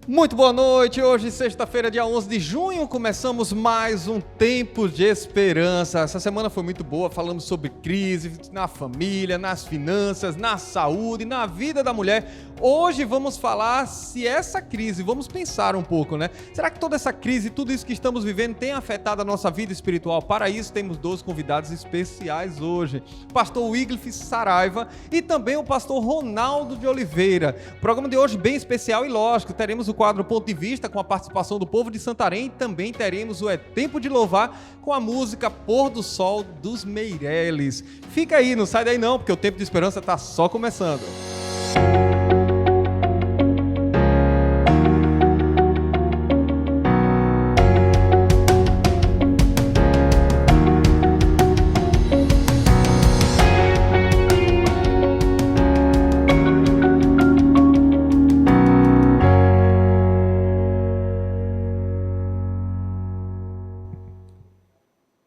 Muito boa noite, hoje sexta-feira, dia 11 de junho, começamos mais um Tempo de Esperança. Essa semana foi muito boa, falamos sobre crise na família, nas finanças, na saúde, na vida da mulher. Hoje vamos falar se essa crise, vamos pensar um pouco, né? Será que toda essa crise, tudo isso que estamos vivendo tem afetado a nossa vida espiritual? Para isso temos dois convidados especiais hoje, o pastor Wycliffe Saraiva e também o pastor Ronaldo de Oliveira. O programa de hoje bem especial e lógico, teremos o quadro Ponto de Vista com a participação do povo de Santarém e também teremos o É Tempo de Louvar com a música Pôr do Sol dos Meireles. Fica aí, não sai daí não, porque o Tempo de Esperança está só começando.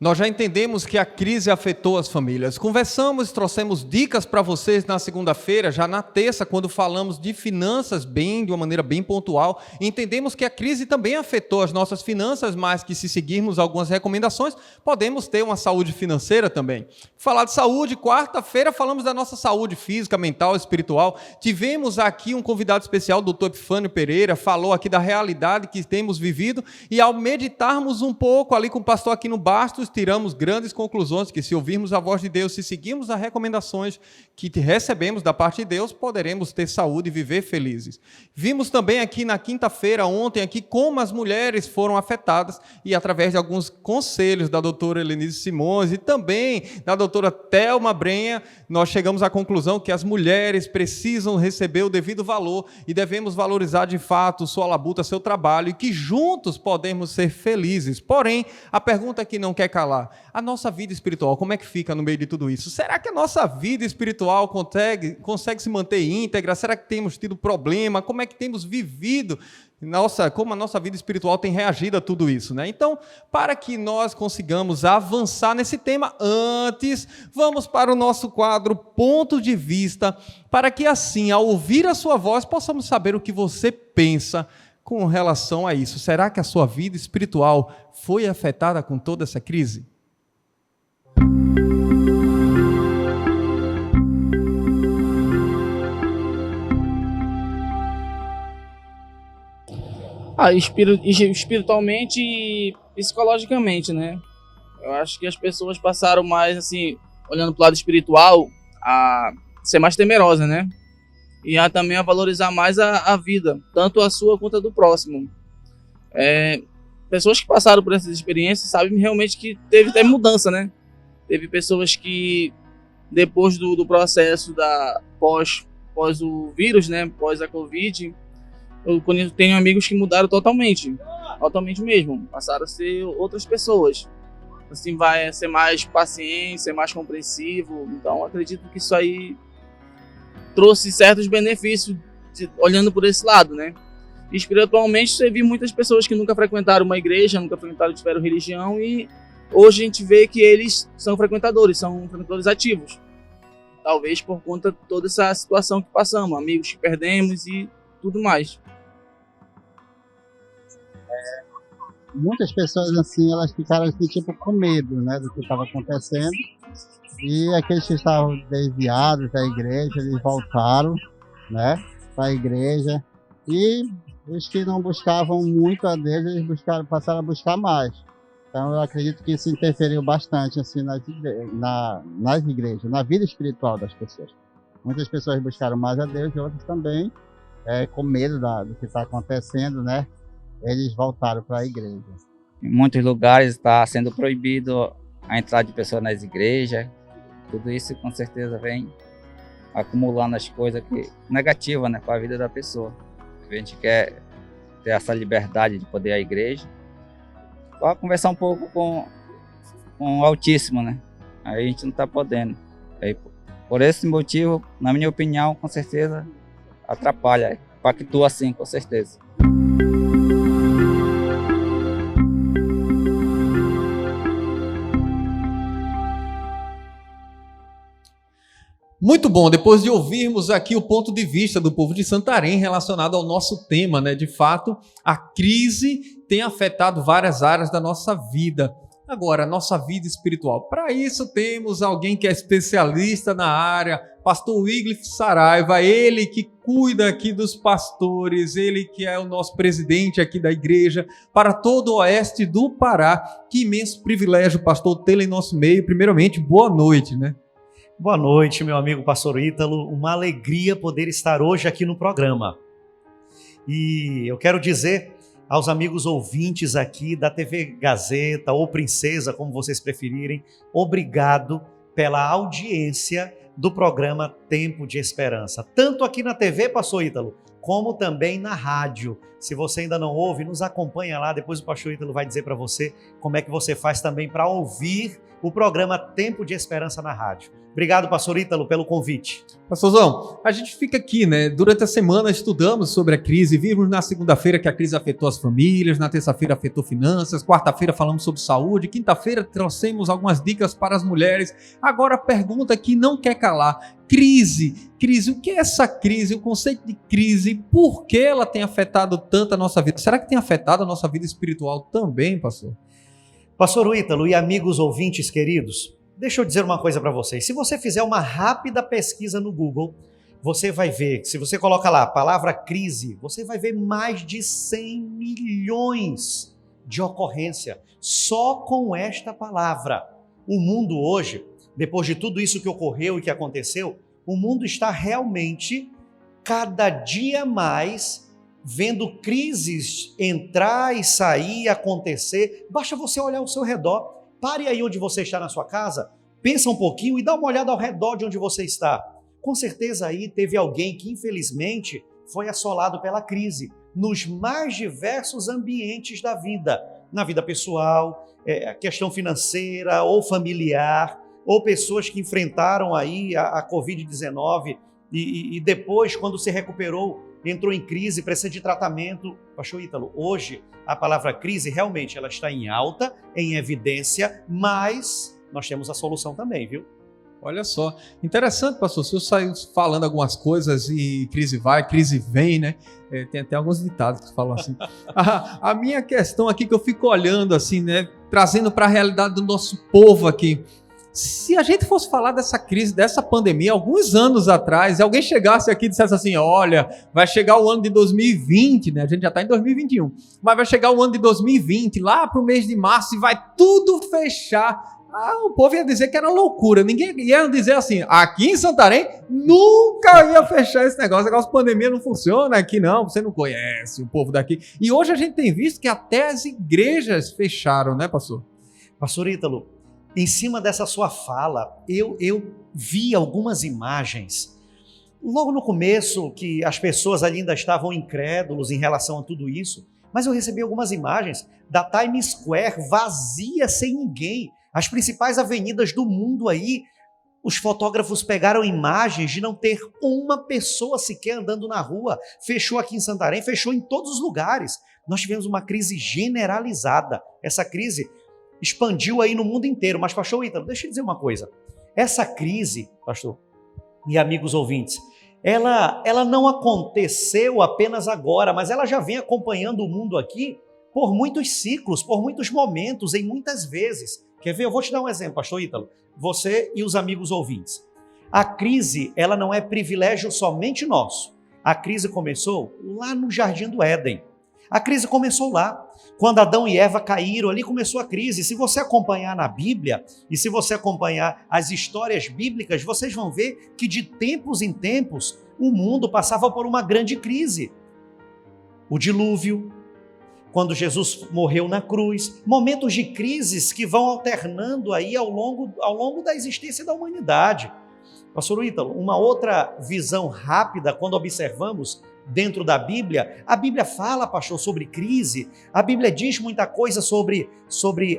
Nós já entendemos que a crise afetou as famílias. Conversamos, trouxemos dicas para vocês na segunda-feira, já na terça, quando falamos de finanças de uma maneira bem pontual. Entendemos que a crise também afetou as nossas finanças, mas que se seguirmos algumas recomendações, podemos ter uma saúde financeira também. Falar de saúde, quarta-feira falamos da nossa saúde física, mental, espiritual. Tivemos aqui um convidado especial, o Dr. Epifânio Pereira, falou aqui da realidade que temos vivido e ao meditarmos um pouco ali com o pastor Aquino Bastos, tiramos grandes conclusões que se ouvirmos a voz de Deus, se seguirmos as recomendações que recebemos da parte de Deus, poderemos ter saúde e viver felizes. Vimos também aqui na quinta-feira, ontem, aqui como as mulheres foram afetadas e através de alguns conselhos da doutora Helenise Simões e também da doutora Thelma Brenha, nós chegamos à conclusão que as mulheres precisam receber o devido valor e devemos valorizar de fato sua labuta, seu trabalho e que juntos podemos ser felizes. Porém, a pergunta que não quer calar, a nossa vida espiritual, como é que fica no meio de tudo isso? Será que a nossa vida espiritual consegue se manter íntegra? Será que temos tido problema? Como é que temos vivido? Como a nossa vida espiritual tem reagido a tudo isso, né? Então, para que nós consigamos avançar nesse tema, antes, vamos para o nosso quadro Ponto de Vista, para que assim, ao ouvir a sua voz, possamos saber o que você pensa com relação a isso. Será que a sua vida espiritual foi afetada com toda essa crise? Espiritualmente e psicologicamente, né? Eu acho que as pessoas passaram mais, assim, olhando para o lado espiritual, a ser mais temerosa, né? E também a valorizar mais a vida, tanto a sua quanto a do próximo. Pessoas que passaram por essas experiências sabem realmente que teve mudança, né? Teve pessoas que, depois do processo pós o vírus, né? Pós a Covid, eu tenho amigos que mudaram totalmente mesmo, passaram a ser outras pessoas. Assim, vai ser mais paciente, ser mais compreensivo. Então, acredito que isso aí trouxe certos benefícios olhando por esse lado, né? E espiritualmente, você viu muitas pessoas que nunca frequentaram uma igreja, nunca tiveram religião e hoje a gente vê que eles são frequentadores ativos. Talvez por conta de toda essa situação que passamos, amigos que perdemos e tudo mais. Muitas pessoas assim, elas ficaram assim, tipo com medo, né, do que estava acontecendo. E aqueles que estavam desviados da igreja, eles voltaram, né, para a igreja. E os que não buscavam muito a Deus, eles passaram a buscar mais. Então eu acredito que isso interferiu bastante assim, nas igrejas, na vida espiritual das pessoas. Muitas pessoas buscaram mais a Deus e outras também, com medo do que está acontecendo, né, eles voltaram para a igreja. Em muitos lugares está sendo proibido a entrada de pessoas nas igrejas. Tudo isso com certeza vem acumulando as coisas negativas, né, para a vida da pessoa. A gente quer ter essa liberdade de poder ir à igreja. Só conversar um pouco com o Altíssimo, né? Aí a gente não está podendo. Aí, por esse motivo, na minha opinião, com certeza atrapalha, impactua assim, com certeza. Muito bom, depois de ouvirmos aqui o ponto de vista do povo de Santarém relacionado ao nosso tema, né? De fato, a crise tem afetado várias áreas da nossa vida. Agora, nossa vida espiritual. Para isso, temos alguém que é especialista na área, pastor Wycliffe Saraiva, ele que cuida aqui dos pastores, ele que é o nosso presidente aqui da igreja, para todo o oeste do Pará. Que imenso privilégio, pastor, tê-lo em nosso meio. Primeiramente, boa noite, né? Boa noite, meu amigo pastor Ítalo. Uma alegria poder estar hoje aqui no programa. E eu quero dizer aos amigos ouvintes aqui da TV Gazeta ou Princesa, como vocês preferirem, obrigado pela audiência do programa Tempo de Esperança. Tanto aqui na TV, pastor Ítalo, como também na rádio. Se você ainda não ouve, nos acompanha lá, depois o pastor Ítalo vai dizer para você como é que você faz também para ouvir o programa Tempo de Esperança na rádio. Obrigado, pastor Ítalo, pelo convite. Pastorzão, a gente fica aqui, né? Durante a semana estudamos sobre a crise, vimos na segunda-feira que a crise afetou as famílias, na terça-feira afetou finanças, quarta-feira falamos sobre saúde, quinta-feira trouxemos algumas dicas para as mulheres. Agora a pergunta que não quer calar: crise, o que é essa crise? O conceito de crise, por que ela tem afetado tanto a nossa vida? Será que tem afetado a nossa vida espiritual também, pastor? Pastor Ítalo e amigos ouvintes queridos, deixa eu dizer uma coisa para vocês. Se você fizer uma rápida pesquisa no Google, você vai ver, se você coloca lá a palavra crise, você vai ver mais de 100 milhões de ocorrência só com esta palavra. O mundo hoje, depois de tudo isso que ocorreu e que aconteceu, o mundo está realmente cada dia mais vendo crises entrar e sair, acontecer. Basta você olhar ao seu redor. Pare aí onde você está na sua casa, pensa um pouquinho e dá uma olhada ao redor de onde você está. Com certeza aí teve alguém que infelizmente foi assolado pela crise nos mais diversos ambientes da vida. Na vida pessoal, a questão financeira ou familiar, ou pessoas que enfrentaram aí a Covid-19 e depois, quando se recuperou, entrou em crise, precisa de tratamento. Pastor Ítalo, hoje a palavra crise realmente ela está em alta, em evidência, mas nós temos a solução também, viu? Olha só, interessante, pastor, o senhor saiu falando algumas coisas e crise vai, crise vem, né? Tem até alguns ditados que falam assim. A minha questão aqui que eu fico olhando assim, né? Trazendo para a realidade do nosso povo aqui. Se a gente fosse falar dessa crise, dessa pandemia, alguns anos atrás, e alguém chegasse aqui e dissesse assim, olha, vai chegar o ano de 2020, né? A gente já está em 2021, mas vai chegar o ano de 2020, lá para o mês de março, e vai tudo fechar. O povo ia dizer que era loucura. Ninguém ia dizer assim, aqui em Santarém nunca ia fechar esse negócio de pandemia não funciona aqui não, você não conhece o povo daqui. E hoje a gente tem visto que até as igrejas fecharam, né, pastor? Pastor Ítalo, em cima dessa sua fala, eu vi algumas imagens. Logo no começo, que as pessoas ali ainda estavam incrédulos em relação a tudo isso, mas eu recebi algumas imagens da Times Square vazia, sem ninguém. As principais avenidas do mundo aí, os fotógrafos pegaram imagens de não ter uma pessoa sequer andando na rua. Fechou aqui em Santarém, fechou em todos os lugares. Nós tivemos uma crise generalizada. Essa crise expandiu aí no mundo inteiro. Mas, pastor Ítalo, deixa eu dizer uma coisa. Essa crise, pastor e amigos ouvintes, ela não aconteceu apenas agora, mas ela já vem acompanhando o mundo aqui por muitos ciclos, por muitos momentos, em muitas vezes. Quer ver? Eu vou te dar um exemplo, pastor Ítalo, você e os amigos ouvintes. A crise, ela não é privilégio somente nosso. A crise começou lá no Jardim do Éden. A crise começou lá. Quando Adão e Eva caíram, ali começou a crise. Se você acompanhar na Bíblia e se você acompanhar as histórias bíblicas, vocês vão ver que de tempos em tempos o mundo passava por uma grande crise. O dilúvio, quando Jesus morreu na cruz, momentos de crises que vão alternando aí ao longo da existência da humanidade. Pastor Ítalo, uma outra visão rápida quando observamos dentro da Bíblia, a Bíblia fala, pastor, sobre crise, a Bíblia diz muita coisa sobre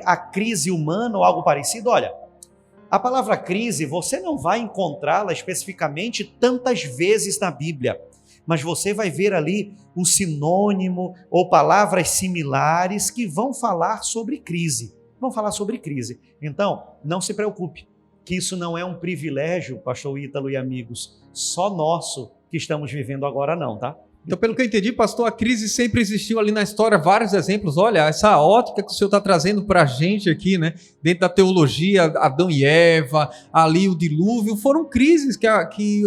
a crise humana ou algo parecido. Olha, a palavra crise, você não vai encontrá-la especificamente tantas vezes na Bíblia, mas você vai ver ali um sinônimo ou palavras similares que vão falar sobre crise. Vão falar sobre crise. Então, não se preocupe, que isso não é um privilégio, pastor Ítalo e amigos, só nosso que estamos vivendo agora não, tá? Então, pelo que eu entendi, pastor, a crise sempre existiu ali na história, vários exemplos. Olha, essa ótica que o senhor está trazendo para a gente aqui, né? Dentro da teologia, Adão e Eva, ali o dilúvio, foram crises que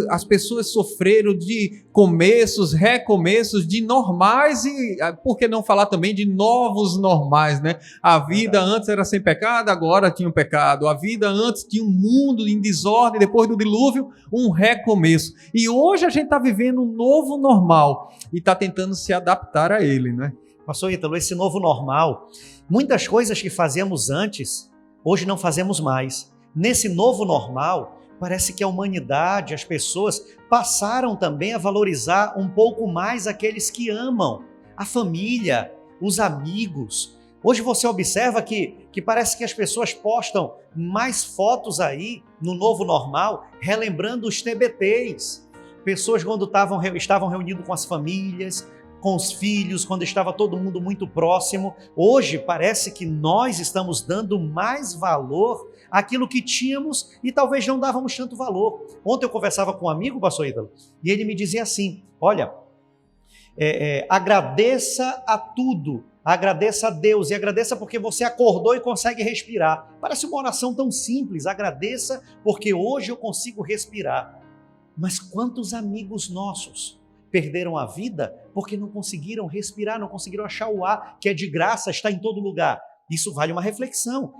as pessoas sofreram, de começos, recomeços, de normais e, por que não falar também de novos normais, né? A vida antes era sem pecado, agora tinha um pecado. A vida antes tinha um mundo em desordem, depois do dilúvio, um recomeço. E hoje a gente está vivendo um novo normal e está tentando se adaptar a ele, né? Pastor Ítalo, esse novo normal, muitas coisas que fazíamos antes, hoje não fazemos mais. Nesse novo normal, parece que a humanidade, as pessoas, passaram também a valorizar um pouco mais aqueles que amam, a família, os amigos. Hoje você observa que parece que as pessoas postam mais fotos aí no novo normal, relembrando os TBTs. Pessoas quando estavam reunidos com as famílias, com os filhos, quando estava todo mundo muito próximo. Hoje parece que nós estamos dando mais valor àquilo que tínhamos e talvez não dávamos tanto valor. Ontem eu conversava com um amigo, pastor Ítalo, e ele me dizia assim, olha, agradeça a tudo, agradeça a Deus e agradeça porque você acordou e consegue respirar. Parece uma oração tão simples, agradeça porque hoje eu consigo respirar. Mas quantos amigos nossos perderam a vida porque não conseguiram respirar, não conseguiram achar o ar, que é de graça, está em todo lugar. Isso vale uma reflexão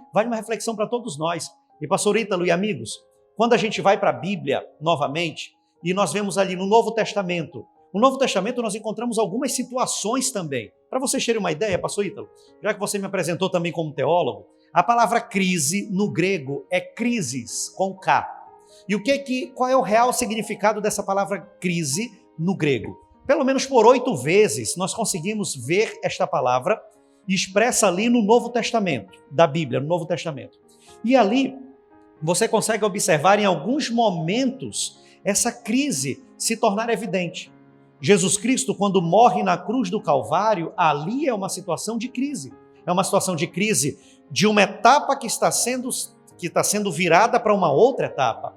para todos nós. E pastor Ítalo e amigos, quando a gente vai para a Bíblia novamente, e nós vemos ali no Novo Testamento nós encontramos algumas situações também. Para vocês terem uma ideia, pastor Ítalo, já que você me apresentou também como teólogo, a palavra crise no grego é crisis, com K. E qual é o real significado dessa palavra crise no grego? Pelo menos por 8 vezes nós conseguimos ver esta palavra expressa ali no Novo Testamento, da Bíblia, no Novo Testamento. E ali você consegue observar em alguns momentos essa crise se tornar evidente. Jesus Cristo, quando morre na cruz do Calvário, ali é uma situação de crise. É uma situação de crise de uma etapa que está sendo virada para uma outra etapa.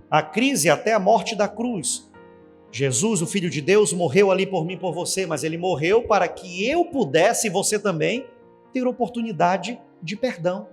A crise até a morte da cruz. Jesus, o Filho de Deus, morreu ali por mim e por você, mas ele morreu para que eu pudesse, e você também, ter oportunidade de perdão.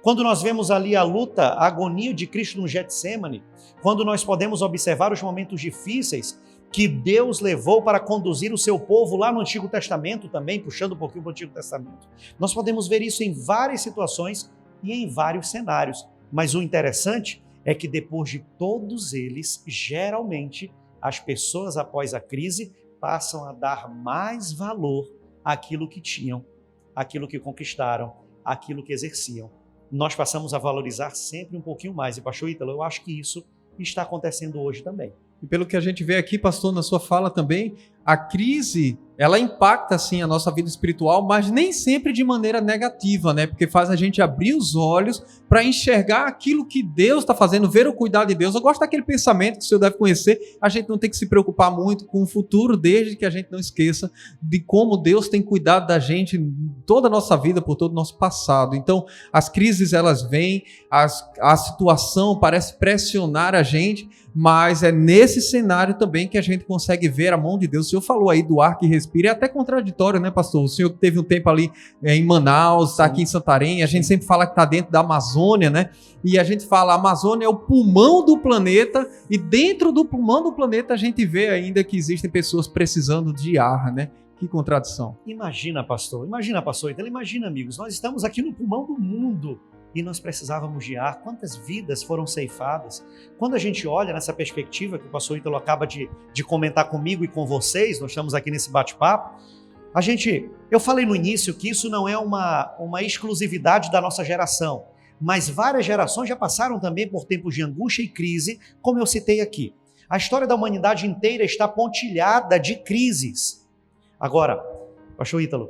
Quando nós vemos ali a luta, a agonia de Cristo no Getsemane, quando nós podemos observar os momentos difíceis que Deus levou para conduzir o seu povo lá no Antigo Testamento também, puxando um pouquinho para o Antigo Testamento. Nós podemos ver isso em várias situações e em vários cenários. Mas o interessante é que depois de todos eles, geralmente, as pessoas após a crise passam a dar mais valor àquilo que tinham, àquilo que conquistaram, àquilo que exerciam. Nós passamos a valorizar sempre um pouquinho mais. E pastor Ítalo, eu acho que isso está acontecendo hoje também. E pelo que a gente vê aqui, pastor, na sua fala também, a crise, ela impacta, sim, a nossa vida espiritual, mas nem sempre de maneira negativa, né? Porque faz a gente abrir os olhos para enxergar aquilo que Deus está fazendo, ver o cuidado de Deus. Eu gosto daquele pensamento que o senhor deve conhecer, a gente não tem que se preocupar muito com o futuro, desde que a gente não esqueça de como Deus tem cuidado da gente toda a nossa vida, por todo o nosso passado. Então, as crises, elas vêm, a situação parece pressionar a gente, mas é nesse cenário também que a gente consegue ver a mão de Deus. O senhor falou aí do ar que respira, é até contraditório, né, pastor? O senhor teve um tempo ali em Manaus, está aqui em Santarém, a gente sempre fala que está dentro da Amazônia, né? E a gente fala, a Amazônia é o pulmão do planeta, e dentro do pulmão do planeta a gente vê ainda que existem pessoas precisando de ar, né? Que contradição. Imagina, pastor, então imagina, amigos, nós estamos aqui no pulmão do mundo, e nós precisávamos de ar. Quantas vidas foram ceifadas? Quando a gente olha nessa perspectiva que o pastor Ítalo acaba de comentar comigo e com vocês, nós estamos aqui nesse bate-papo, eu falei no início que isso não é uma exclusividade da nossa geração, mas várias gerações já passaram também por tempos de angústia e crise, como eu citei aqui. A história da humanidade inteira está pontilhada de crises. Agora, pastor Ítalo,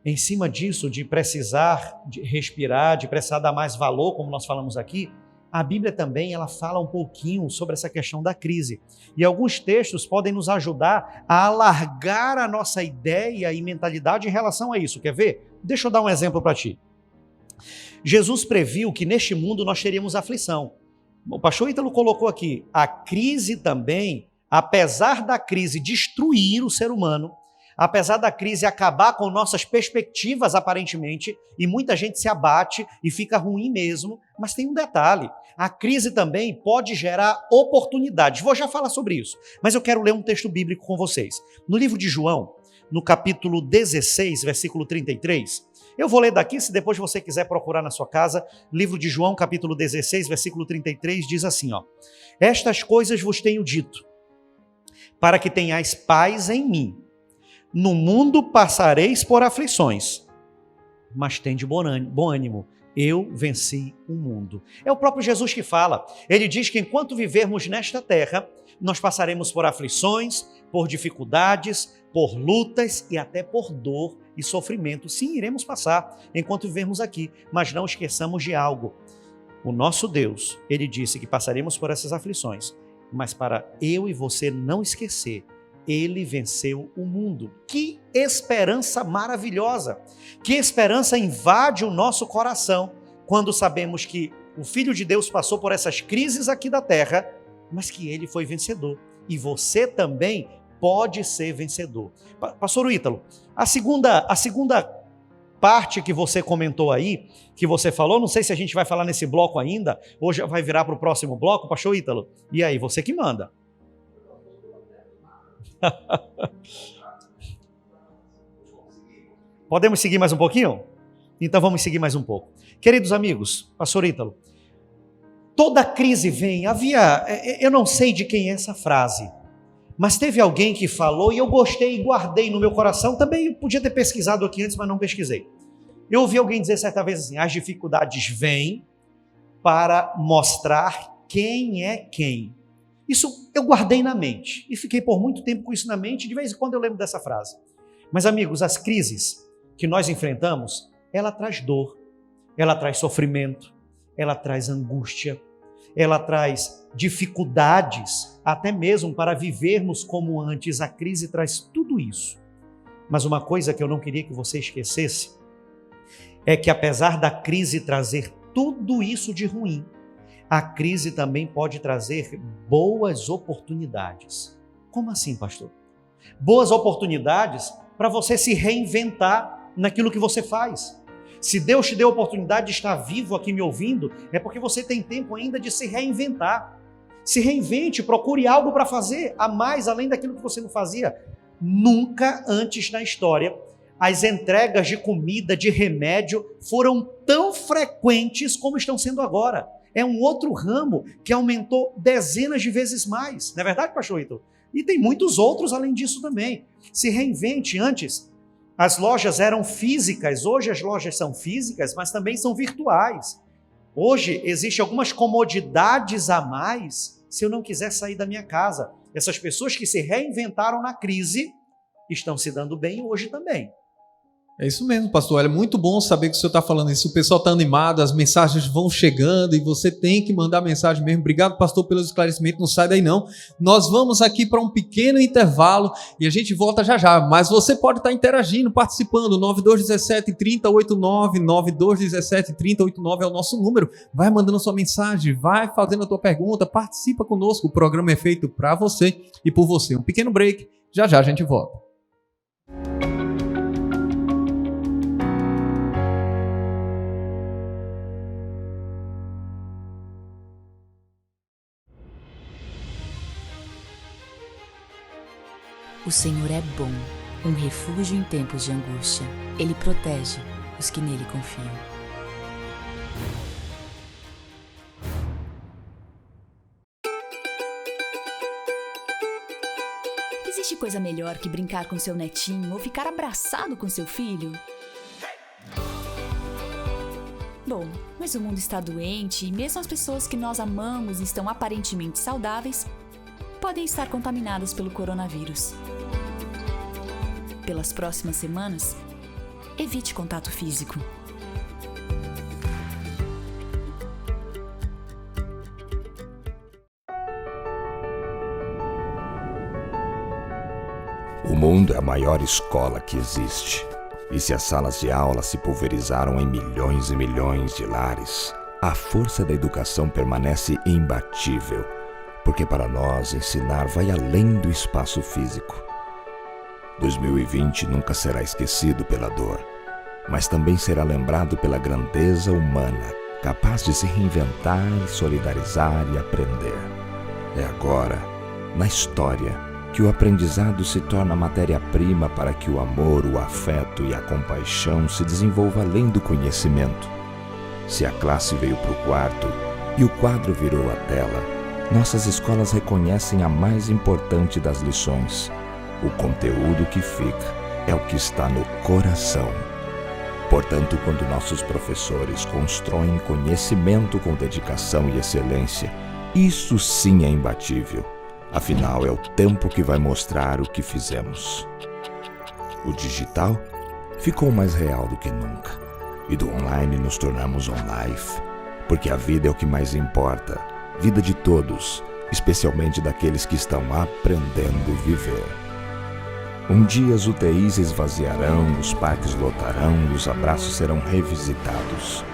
em cima disso, de precisar de respirar, de precisar dar mais valor, como nós falamos aqui, a Bíblia também ela fala um pouquinho sobre essa questão da crise. E alguns textos podem nos ajudar a alargar a nossa ideia e mentalidade em relação a isso. Quer ver? Deixa eu dar um exemplo para ti. Jesus previu que neste mundo nós teríamos aflição. O pastor Ítalo colocou aqui, a crise também, apesar da crise destruir o ser humano, apesar da crise acabar com nossas perspectivas aparentemente, e muita gente se abate e fica ruim mesmo, mas tem um detalhe, a crise também pode gerar oportunidades. Vou já falar sobre isso, mas eu quero ler um texto bíblico com vocês. No livro de João, no capítulo 16, versículo 33, eu vou ler daqui, se depois você quiser procurar na sua casa, livro de João, capítulo 16, versículo 33, diz assim, ó: estas coisas vos tenho dito, para que tenhais paz em mim. No mundo passareis por aflições, mas tende bom ânimo, eu venci o mundo. É o próprio Jesus que fala. Ele diz que enquanto vivermos nesta terra, nós passaremos por aflições, por dificuldades, por lutas e até por dor e sofrimento. Sim, iremos passar enquanto vivermos aqui, mas não esqueçamos de algo. O nosso Deus, ele disse que passaremos por essas aflições, mas para eu e você não esquecer, ele venceu o mundo. Que esperança maravilhosa! Que esperança invade o nosso coração quando sabemos que o Filho de Deus passou por essas crises aqui da terra, mas que ele foi vencedor. E você também pode ser vencedor. Pastor Ítalo, a segunda parte que você comentou aí, que você falou, não sei se a gente vai falar nesse bloco ainda, ou já vai virar para o próximo bloco, pastor Ítalo. E aí, você que manda. Podemos seguir mais um pouquinho? Então vamos seguir mais um pouco. Queridos amigos, pastor Ítalo, toda crise vem, eu não sei de quem é essa frase, mas teve alguém que falou e eu gostei e guardei no meu coração, também eu podia ter pesquisado aqui antes, mas não pesquisei. Eu ouvi alguém dizer certa vez assim, as dificuldades vêm para mostrar quem é quem. Isso eu guardei na mente e fiquei por muito tempo com isso na mente, de vez em quando eu lembro dessa frase. Mas amigos, as crises que nós enfrentamos, ela traz dor, ela traz sofrimento, ela traz angústia, ela traz dificuldades, até mesmo para vivermos como antes. A crise traz tudo isso. Mas uma coisa que eu não queria que você esquecesse é que apesar da crise trazer tudo isso de ruim, a crise também pode trazer boas oportunidades. Como assim, pastor? Boas oportunidades para você se reinventar naquilo que você faz. Se Deus te deu a oportunidade de estar vivo aqui me ouvindo, é porque você tem tempo ainda de se reinventar. Se reinvente, procure algo para fazer a mais, além daquilo que você não fazia. Nunca antes na história as entregas de comida, de remédio, foram tão frequentes como estão sendo agora. É um outro ramo que aumentou dezenas de vezes mais. Não é verdade, pastor Ítalo? E tem muitos outros além disso também. Se reinvente. Antes, as lojas eram físicas. Hoje as lojas são físicas, mas também são virtuais. Hoje existem algumas comodidades a mais se eu não quiser sair da minha casa. Essas pessoas que se reinventaram na crise estão se dando bem hoje também. É isso mesmo, pastor. É muito bom saber que o senhor está falando isso. O pessoal está animado, as mensagens vão chegando e você tem que mandar mensagem mesmo. Obrigado, pastor, pelo esclarecimento. Não sai daí, não. Nós vamos aqui para um pequeno intervalo e a gente volta já já. Mas você pode estar interagindo, participando. 9217-3089, 9217-3089 é o nosso número. Vai mandando sua mensagem, vai fazendo a tua pergunta, participa conosco. O programa é feito para você e por você. Um pequeno break, já já a gente volta. O Senhor é bom, um refúgio em tempos de angústia. Ele protege os que nele confiam. Existe coisa melhor que brincar com seu netinho ou ficar abraçado com seu filho? Bom, mas o mundo está doente e mesmo as pessoas que nós amamos e estão aparentemente saudáveis podem estar contaminadas pelo coronavírus. Pelas próximas semanas, evite contato físico. O mundo é a maior escola que existe. E se as salas de aula se pulverizaram em milhões e milhões de lares, a força da educação permanece imbatível, porque para nós ensinar vai além do espaço físico. 2020 nunca será esquecido pela dor, mas também será lembrado pela grandeza humana, capaz de se reinventar, solidarizar e aprender. É agora, na história, que o aprendizado se torna matéria-prima para que o amor, o afeto e a compaixão se desenvolva além do conhecimento. Se a classe veio para o quarto e o quadro virou a tela, nossas escolas reconhecem a mais importante das lições. O conteúdo que fica é o que está no coração. Portanto, quando nossos professores constroem conhecimento com dedicação e excelência, isso sim é imbatível. Afinal, é o tempo que vai mostrar o que fizemos. O digital ficou mais real do que nunca. E do online nos tornamos on-life. Porque a vida é o que mais importa. Vida de todos, especialmente daqueles que estão aprendendo a viver. Um dia as UTIs esvaziarão, os parques lotarão e os abraços serão revisitados.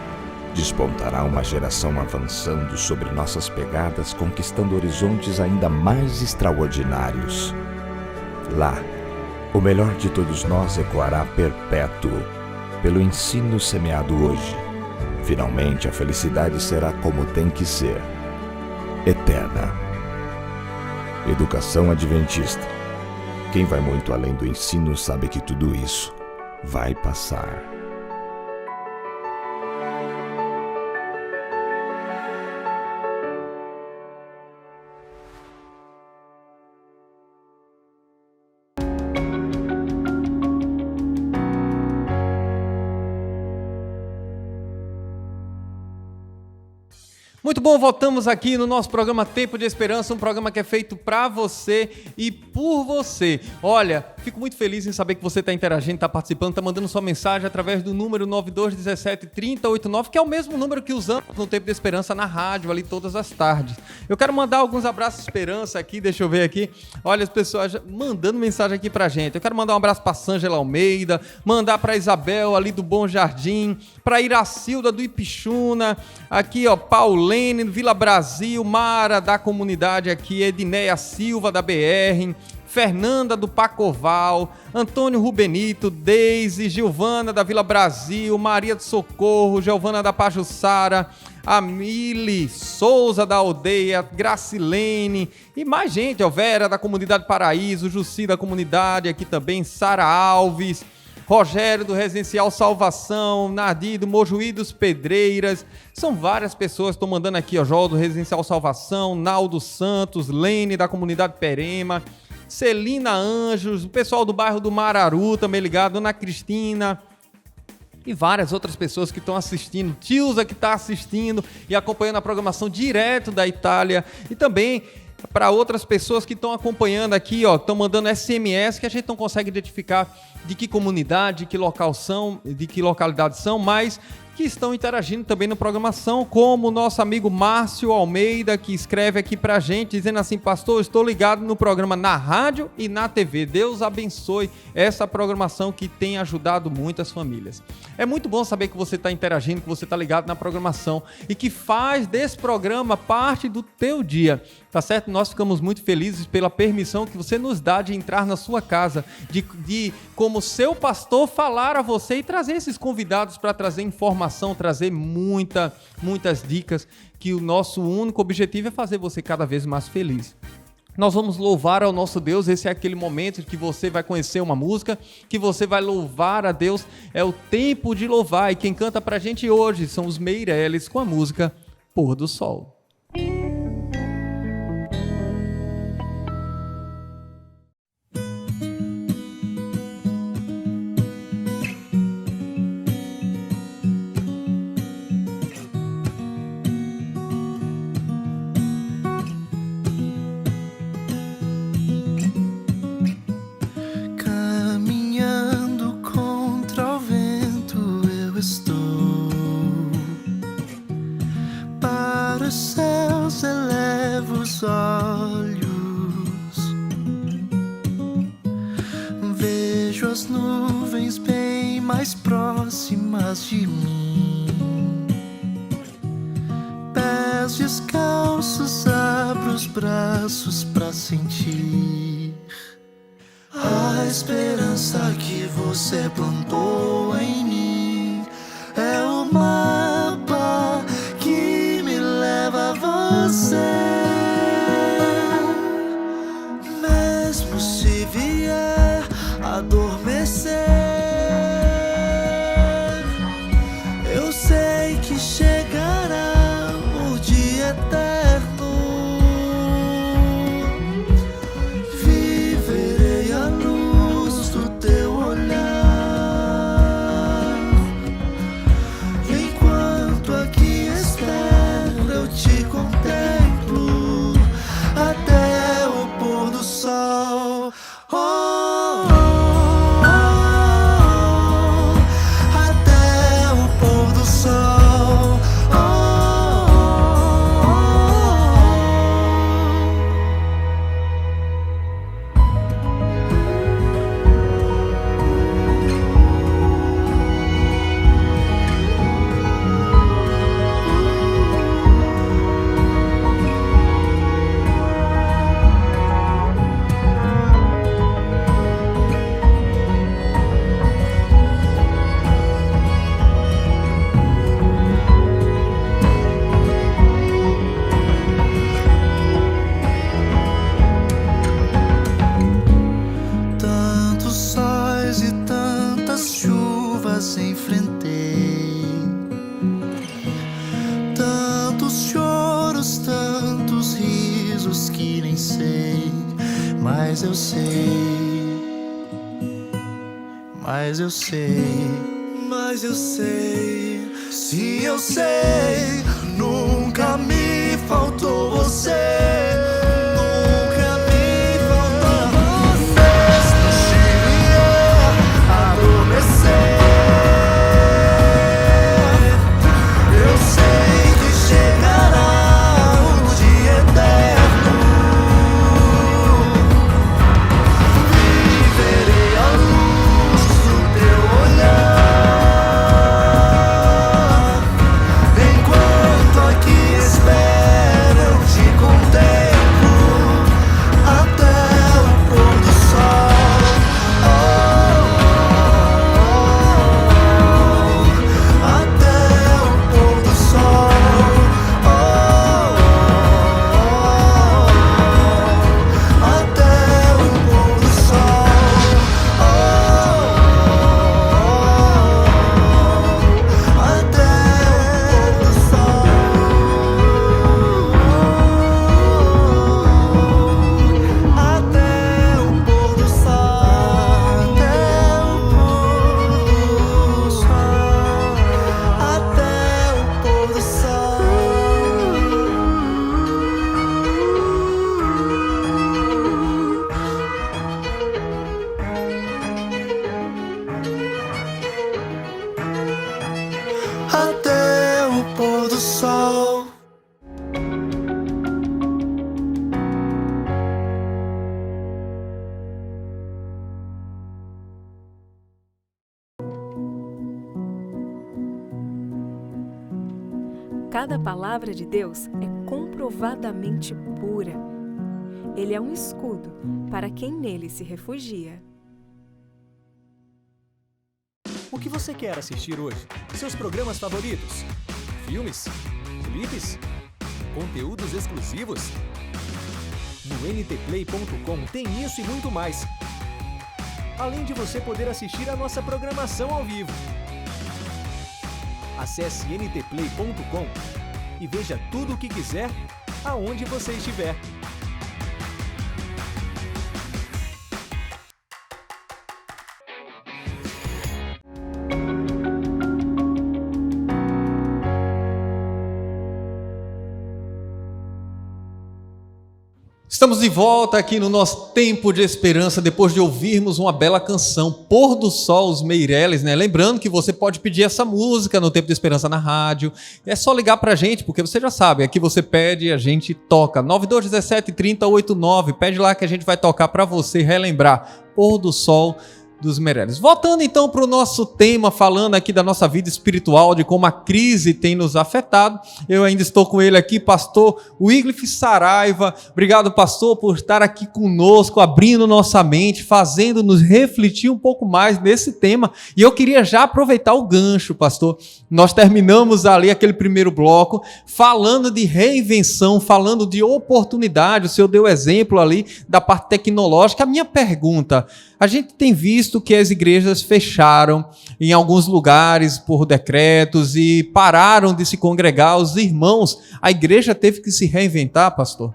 Despontará uma geração avançando sobre nossas pegadas, conquistando horizontes ainda mais extraordinários. Lá, o melhor de todos nós ecoará perpétuo, pelo ensino semeado hoje. Finalmente a felicidade será como tem que ser, eterna. Educação adventista. Quem vai muito além do ensino sabe que tudo isso vai passar. Muito bom, voltamos aqui no nosso programa Tempo de Esperança, um programa que é feito para você e por você. Olha, fico muito feliz em saber que você está interagindo, está participando, está mandando sua mensagem através do número 92173089, que é o mesmo número que usamos no Tempo de Esperança na rádio, ali todas as tardes. Eu quero mandar alguns abraços de esperança aqui, deixa eu ver aqui. Olha, as pessoas mandando mensagem aqui pra gente. Eu quero mandar um abraço para Sângela Almeida, mandar para Isabel ali do Bom Jardim, para Iracilda do Ipixuna, aqui ó, Paulene do Vila Brasil, Mara da comunidade aqui, Edneia Silva da BR, Fernanda do Pacoval, Antônio Rubenito, Deise, Gilvana da Vila Brasil, Maria do Socorro, Giovana da Pajuçara, Amile Souza da Aldeia, Gracilene e mais gente, ó, Vera da comunidade Paraíso, Jussi da comunidade aqui também, Sara Alves, Rogério do Residencial Salvação, Nadir do Mojuí dos Pedreiras, são várias pessoas que estão mandando aqui, ó, João do Residencial Salvação, Naldo Santos, Lene da comunidade Perema, Celina Anjos, o pessoal do bairro do Mararu também ligado, Dona Cristina e várias outras pessoas que estão assistindo, Tilza que está assistindo e acompanhando a programação direto da Itália e também para outras pessoas que estão acompanhando aqui, ó, estão mandando SMS que a gente não consegue identificar de que comunidade, de que local são, de que localidade são, mas que estão interagindo também na programação, como o nosso amigo Márcio Almeida, que escreve aqui pra gente, dizendo assim: pastor, estou ligado no programa na rádio e na TV. Deus abençoe essa programação que tem ajudado muitas famílias. É muito bom saber que você está interagindo, que você está ligado na programação e que faz desse programa parte do teu dia, tá certo? Nós ficamos muito felizes pela permissão que você nos dá de entrar na sua casa, de como seu pastor falar a você e trazer esses convidados para trazer informação, trazer muitas dicas, que o nosso único objetivo é fazer você cada vez mais feliz. Nós vamos louvar ao nosso Deus, esse é aquele momento que você vai conhecer uma música, que você vai louvar a Deus, é o tempo de louvar, e quem canta pra gente hoje são os Meireles com a música Pôr do Sol. pés descalços, abro os braços pra sentir a esperança que você plantou em mim. É o mapa que me leva a você. Mesmo se vier adormecer, eu sei que chegará o dia eterno. Viverei a luz do teu olhar. Enquanto aqui espero, eu te contemplo até o pôr do sol. Oh, oh, oh, até o pôr do sol. Oh, oh, tantos sóis e tantas chuvas enfrentei, tantos choros, tantos risos que nem sei, mas eu sei, mas eu sei, mas eu sei, se eu sei, nunca me faltou você. Nunca me faltou você. Mesmo se vier adormecer, eu sei que chegará o dia eterno. Viverei a luz do teu olhar. Enquanto aqui espero, eu te contemplo até o pôr do sol. Oh, até o pôr do sol. Oh, até o pôr do sol. Oh, até o pôr do sol. Até o pôr do sol, até o pôr do sol, até o pôr do sol. Cada palavra de Deus é comprovadamente pura. Ele é um escudo para quem nele se refugia. O que você quer assistir hoje? Seus programas favoritos? Filmes? Clipes? Conteúdos exclusivos? No ntplay.com tem isso e muito mais. Além de você poder assistir a nossa programação ao vivo. Acesse ntplay.com e veja tudo o que quiser, aonde você estiver. Estamos de volta aqui no nosso Tempo de Esperança, depois de ouvirmos uma bela canção, Pôr do Sol, os Meirelles, né? Lembrando que você pode pedir essa música no Tempo de Esperança na rádio. É só ligar pra gente, porque você já sabe, aqui você pede e a gente toca. 9217 3089, pede lá que a gente vai tocar pra você relembrar. Pôr do Sol, dos Meireles. Voltando então para o nosso tema, falando aqui da nossa vida espiritual, de como a crise tem nos afetado, eu ainda estou com ele aqui, pastor Wycliffe Saraiva. Obrigado, pastor, por estar aqui conosco, abrindo nossa mente, fazendo-nos refletir um pouco mais nesse tema. E eu queria já aproveitar o gancho, pastor. Nós terminamos ali aquele primeiro bloco falando de reinvenção, falando de oportunidade. O senhor deu exemplo ali da parte tecnológica. A minha pergunta: a gente tem visto que as igrejas fecharam em alguns lugares por decretos e pararam de se congregar os irmãos. A igreja teve que se reinventar, pastor?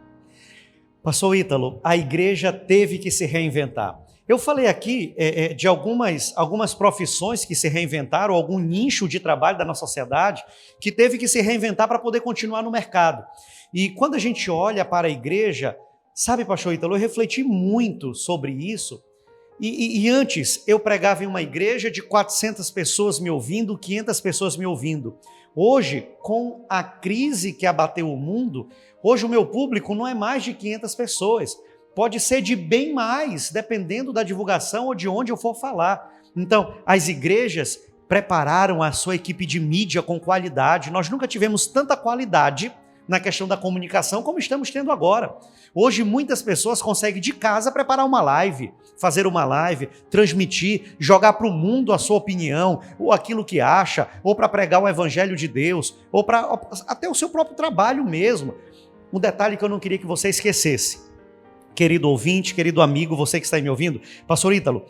Pastor Ítalo, a igreja teve que se reinventar. Eu falei aqui de algumas profissões que se reinventaram, algum nicho de trabalho da nossa sociedade que teve que se reinventar para poder continuar no mercado. E quando a gente olha para a igreja, sabe, pastor Ítalo, eu refleti muito sobre isso. E antes eu pregava em uma igreja de 400 pessoas me ouvindo, 500 pessoas me ouvindo. Hoje, com a crise que abateu o mundo, hoje o meu público não é mais de 500 pessoas. Pode ser de bem mais, dependendo da divulgação ou de onde eu for falar. Então, as igrejas prepararam a sua equipe de mídia com qualidade. Nós nunca tivemos tanta qualidade na questão da comunicação como estamos tendo agora. Hoje, muitas pessoas conseguem de casa preparar uma live, fazer uma live, transmitir, jogar para o mundo a sua opinião, ou aquilo que acha, ou para pregar o evangelho de Deus, ou para até o seu próprio trabalho mesmo. Um detalhe que eu não queria que você esquecesse. Querido ouvinte, querido amigo, você que está me ouvindo, pastor Ítalo,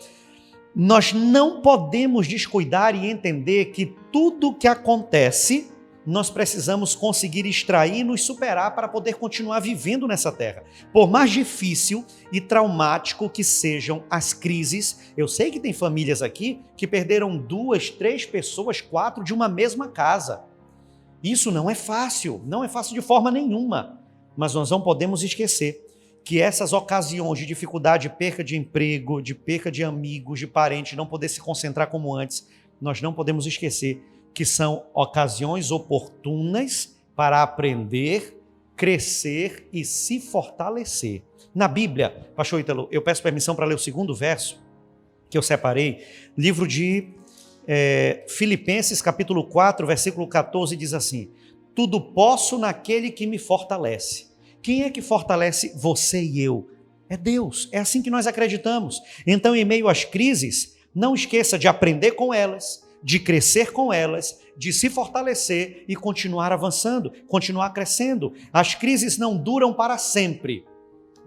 nós não podemos descuidar e entender que tudo que acontece, nós precisamos conseguir extrair e nos superar para poder continuar vivendo nessa terra. Por mais difícil e traumático que sejam as crises, eu sei que tem famílias aqui que perderam 2, 3 pessoas, 4 de uma mesma casa. Isso não é fácil de forma nenhuma, mas nós não podemos esquecer que essas ocasiões de dificuldade, de perca de emprego, de perca de amigos, de parentes, não poder se concentrar como antes, nós não podemos esquecer que são ocasiões oportunas para aprender, crescer e se fortalecer. Na Bíblia, pastor Ítalo, eu peço permissão para ler o segundo verso que eu separei, livro de Filipenses, capítulo 4, versículo 14, diz assim: tudo posso naquele que me fortalece. Quem é que fortalece você e eu? É Deus, é assim que nós acreditamos. Então, em meio às crises, não esqueça de aprender com elas, de crescer com elas, de se fortalecer e continuar avançando, continuar crescendo. As crises não duram para sempre.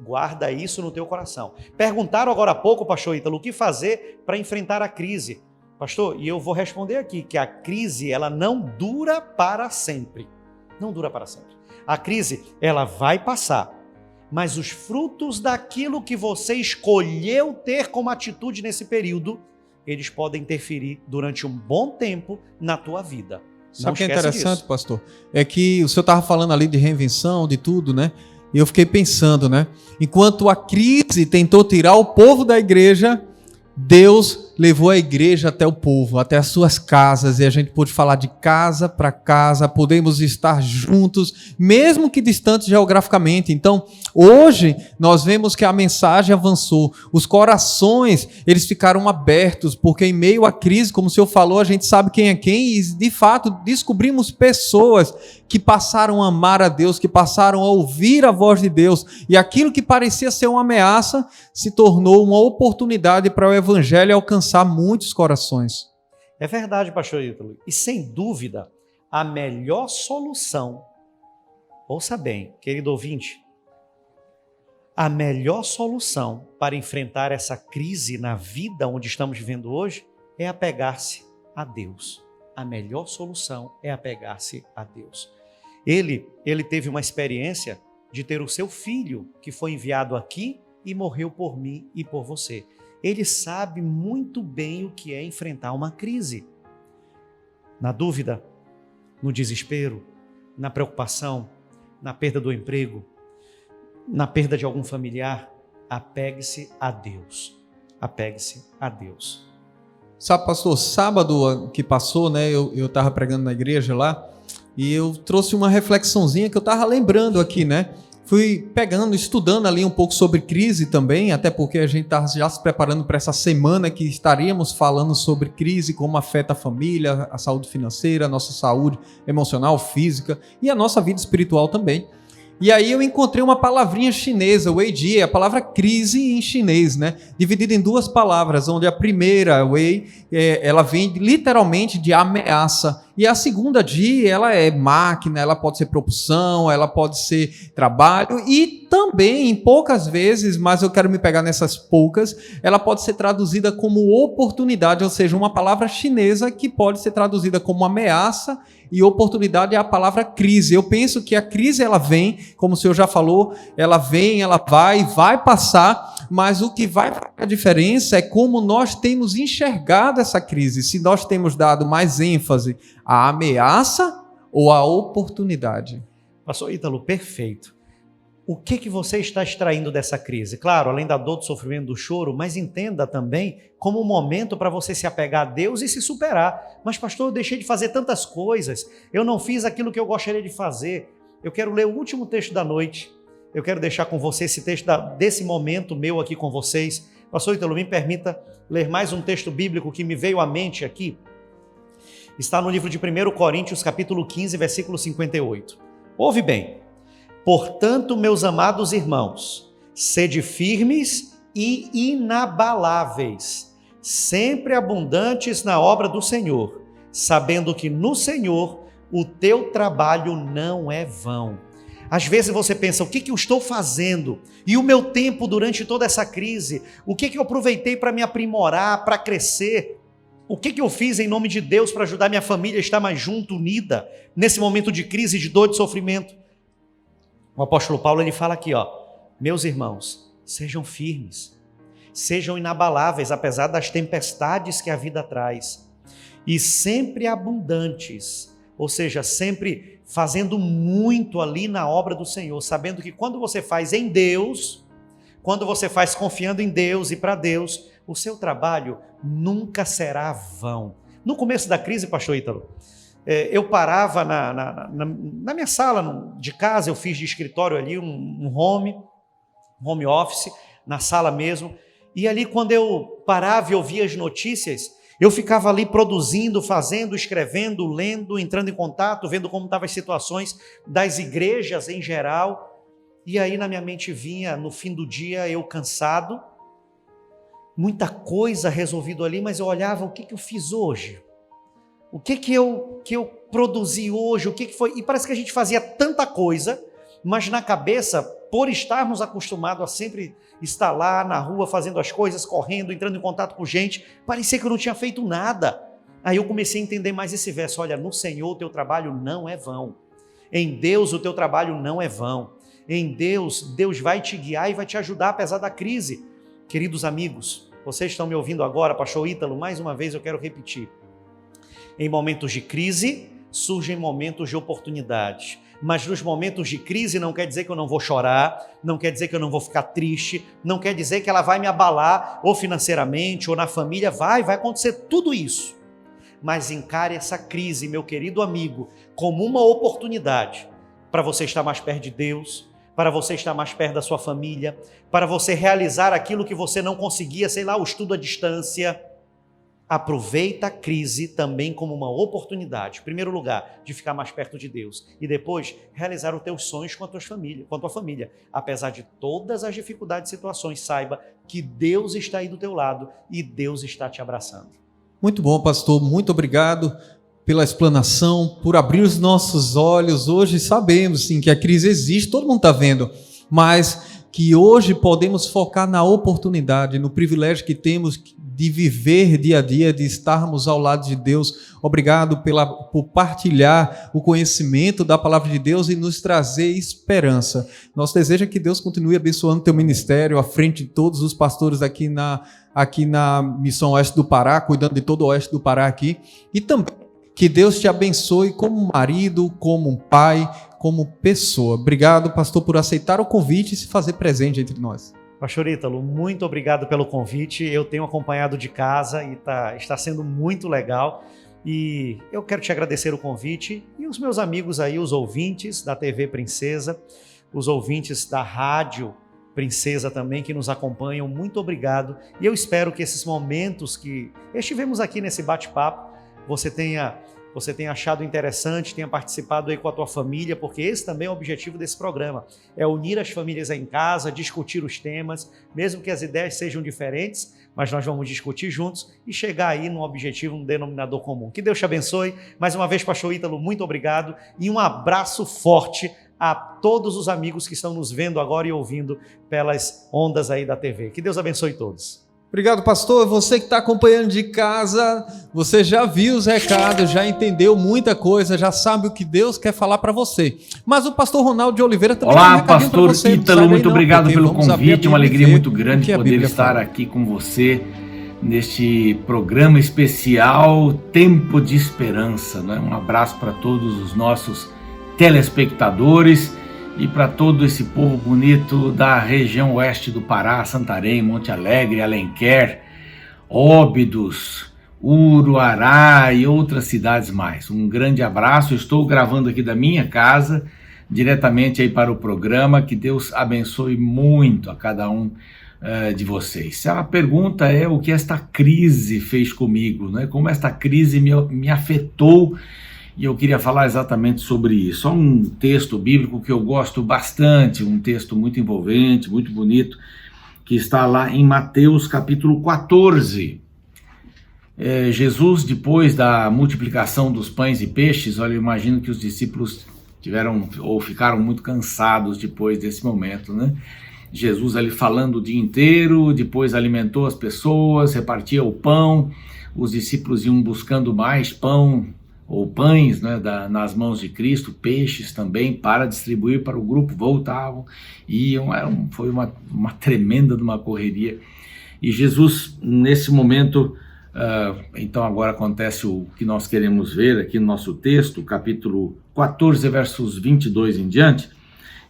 Guarda isso no teu coração. Perguntaram agora há pouco, pastor Ítalo, o que fazer para enfrentar a crise? Pastor, e eu vou responder aqui que a crise, ela não dura para sempre. Não dura para sempre. A crise, ela vai passar, mas os frutos daquilo que você escolheu ter como atitude nesse período, eles podem interferir durante um bom tempo na tua vida. Sabe o que é interessante, disso, pastor? É que o senhor estava falando ali de reinvenção, de tudo, né? E eu fiquei pensando, né? Enquanto a crise tentou tirar o povo da igreja, Deus levou a igreja até o povo, até as suas casas, e a gente pôde falar de casa para casa, podemos estar juntos, mesmo que distantes geograficamente. Então, hoje, nós vemos que a mensagem avançou, os corações, eles ficaram abertos, porque em meio à crise, como o senhor falou, a gente sabe quem é quem, e de fato, descobrimos pessoas que passaram a amar a Deus, que passaram a ouvir a voz de Deus, e aquilo que parecia ser uma ameaça, se tornou uma oportunidade para o evangelho alcançar muitos corações. É verdade, pastor Ítalo. E sem dúvida, a melhor solução, ouça bem, querido ouvinte, a melhor solução para enfrentar essa crise na vida onde estamos vivendo hoje é apegar-se a Deus. A melhor solução é apegar-se a Deus. Ele teve uma experiência de ter o seu filho que foi enviado aqui e morreu por mim e por você. Ele sabe muito bem o que é enfrentar uma crise. Na dúvida, no desespero, na preocupação, na perda do emprego, na perda de algum familiar, apegue-se a Deus. Apegue-se a Deus. Sabe, pastor, sábado que passou, né, eu estava pregando na igreja lá, e eu trouxe uma reflexãozinha que eu estava lembrando aqui, né? fui pegando, estudando ali um pouco sobre crise também, até porque a gente está já se preparando para essa semana que estaríamos falando sobre crise, como afeta a família, a saúde financeira, a nossa saúde emocional, física e a nossa vida espiritual também. E aí eu encontrei uma palavrinha chinesa, wei jie, a palavra crise em chinês, né? Dividida em duas palavras, onde a primeira, wei, ela vem literalmente de ameaça. E a segunda, jie, ela é máquina, ela pode ser propulsão, ela pode ser trabalho e também, em poucas vezes, mas eu quero me pegar nessas poucas, ela pode ser traduzida como oportunidade, ou seja, uma palavra chinesa que pode ser traduzida como ameaça e oportunidade é a palavra crise. Eu penso que a crise ela vem, como o senhor já falou, ela vem, ela vai passar, mas o que vai fazer a diferença é como nós temos enxergado essa crise, se nós temos dado mais ênfase à ameaça ou à oportunidade. Pastor Ítalo, perfeito. O que você está extraindo dessa crise? Claro, além da dor, do sofrimento, do choro, mas entenda também como um momento para você se apegar a Deus e se superar. Mas pastor, eu deixei de fazer tantas coisas, eu não fiz aquilo que eu gostaria de fazer. Eu quero ler o último texto da noite, eu quero deixar com você esse texto desse momento meu aqui com vocês. Pastor Ítalo, me permita ler mais um texto bíblico que me veio à mente aqui. Está no livro de 1 Coríntios, capítulo 15, versículo 58. Ouve bem. Portanto, meus amados irmãos, sede firmes e inabaláveis, sempre abundantes na obra do Senhor, sabendo que no Senhor o teu trabalho não é vão. Às vezes você pensa, o que eu estou fazendo? E o meu tempo durante toda essa crise? O que eu aproveitei para me aprimorar, para crescer? O que eu fiz em nome de Deus para ajudar minha família a estar mais junto, unida, nesse momento de crise, de dor, de sofrimento? O apóstolo Paulo ele fala aqui, meus irmãos, sejam firmes, sejam inabaláveis, apesar das tempestades que a vida traz, e sempre abundantes, ou seja, sempre fazendo muito ali na obra do Senhor, sabendo que quando você faz em Deus, quando você faz confiando em Deus e para Deus, o seu trabalho nunca será vão. No começo da crise, pastor Ítalo, eu parava na minha sala de casa, eu fiz de escritório ali um home office, na sala mesmo, e ali quando eu parava e ouvia as notícias, eu ficava ali produzindo, fazendo, escrevendo, lendo, entrando em contato, vendo como estavam as situações das igrejas em geral, e aí na minha mente vinha, no fim do dia, eu cansado, muita coisa resolvido ali, mas eu olhava, o que eu fiz hoje? O que eu produzi hoje? O que foi? E parece que a gente fazia tanta coisa, mas na cabeça, por estarmos acostumados a sempre estar lá na rua, fazendo as coisas, correndo, entrando em contato com gente, parecia que eu não tinha feito nada. Aí eu comecei a entender mais esse verso, olha, no Senhor o teu trabalho não é vão. Em Deus o teu trabalho não é vão. Em Deus, Deus vai te guiar e vai te ajudar apesar da crise. Queridos amigos, vocês estão me ouvindo agora, pastor Ítalo, mais uma vez eu quero repetir. Em momentos de crise, surgem momentos de oportunidade. Mas nos momentos de crise não quer dizer que eu não vou chorar, não quer dizer que eu não vou ficar triste, não quer dizer que ela vai me abalar, ou financeiramente, ou na família, vai acontecer tudo isso. Mas encare essa crise, meu querido amigo, como uma oportunidade para você estar mais perto de Deus, para você estar mais perto da sua família, para você realizar aquilo que você não conseguia, sei lá, o estudo à distância. Aproveita a crise também como uma oportunidade, em primeiro lugar, de ficar mais perto de Deus e depois realizar os teus sonhos com a tua família. Apesar de todas as dificuldades e situações, saiba que Deus está aí do teu lado e Deus está te abraçando. Muito bom, pastor. Muito obrigado pela explanação, por abrir os nossos olhos. Hoje sabemos sim que a crise existe, todo mundo está vendo, mas que hoje podemos focar na oportunidade, no privilégio que temos de viver dia a dia, de estarmos ao lado de Deus. Obrigado por partilhar o conhecimento da palavra de Deus e nos trazer esperança. Nosso desejo é que Deus continue abençoando teu ministério à frente de todos os pastores aqui na Missão Oeste do Pará, cuidando de todo o Oeste do Pará aqui, e também que Deus te abençoe como marido, como pai, como pessoa. Obrigado, pastor, por aceitar o convite e se fazer presente entre nós. Pastor Ítalo, muito obrigado pelo convite. Eu tenho acompanhado de casa e está sendo muito legal. E eu quero te agradecer o convite e os meus amigos aí, os ouvintes da TV Princesa. os ouvintes da Rádio Princesa também que nos acompanham, muito obrigado. E eu espero que esses momentos que estivemos aqui nesse bate-papo, você tenha achado interessante, tenha participado aí com a tua família, porque esse também é o objetivo desse programa, é unir as famílias em casa, discutir os temas, mesmo que as ideias sejam diferentes, mas nós vamos discutir juntos e chegar aí num objetivo, num denominador comum. Que Deus te abençoe. Mais uma vez, pastor Ítalo, muito obrigado e um abraço forte a todos os amigos que estão nos vendo agora e ouvindo pelas ondas aí da TV. Que Deus abençoe todos. Obrigado, pastor. Você que está acompanhando de casa, você já viu os recados, já entendeu muita coisa, já sabe o que Deus quer falar para você. Mas o pastor Ronaldo de Oliveira também tem um recadinho pastor pra você. Ítalo, muito obrigado pelo convite, uma alegria muito o grande que a poder Bíblia estar fala. aqui com você neste programa especial Tempo de Esperança, né? Um abraço para todos os nossos telespectadores e para todo esse povo bonito da região oeste do Pará, Santarém, Monte Alegre, Alenquer, Óbidos, Uruará e outras cidades mais. Um grande abraço. Estou gravando aqui da minha casa, diretamente aí para o programa. Que Deus abençoe muito a cada um de vocês. A pergunta é o que esta crise fez comigo, né? Como esta crise me afetou, e eu queria falar exatamente sobre isso. Há um texto bíblico que eu gosto bastante, um texto muito envolvente, muito bonito, que está lá em Mateus capítulo 14. Jesus, depois da multiplicação dos pães e peixes, olha, eu imagino que os discípulos ficaram muito cansados depois desse momento, né? Jesus ali falando o dia inteiro, depois alimentou as pessoas, repartia o pão, os discípulos iam buscando mais pão ou pães, né, nas mãos de Cristo, peixes também, para distribuir para o grupo, voltavam, iam, foi uma tremenda de uma correria. E Jesus, nesse momento, então agora acontece o que nós queremos ver aqui no nosso texto, capítulo 14, versos 22 em diante.